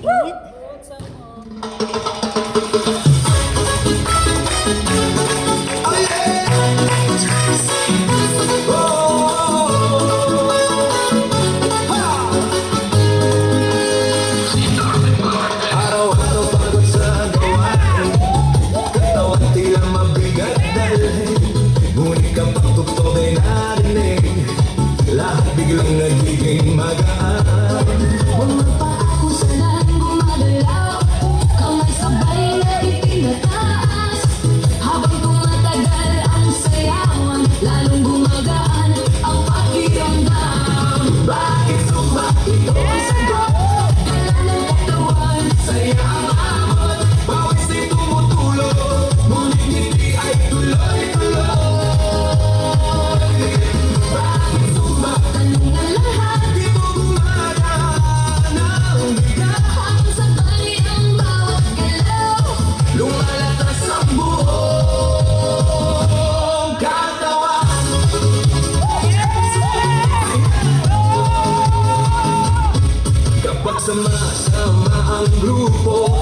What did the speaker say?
init. Araw-araw pagod sa gawain, katawan tila mabigat dalhin. Ngunit kapag tugtog ay narinig, lahat biglang nagiging magaan. Huwag pa ako sanang gumagalaw, kamay sabay na itinataas. Habang tumatagal ang sayawan, lalong gumagaan ang pakiramdam. Bakit sumba ito ang sagot? Gala ng katawan, saya ang amot. Pawis ay tumutulog, ngunit ngiti ay tuloy-tuloy. Bakit sumba? Tanong ng lahat. Dito gumagaan ang bigat, Habang sabay ang bawat galaw, lumalatas ang buong katawan. Kapag sama-sama ang grupo,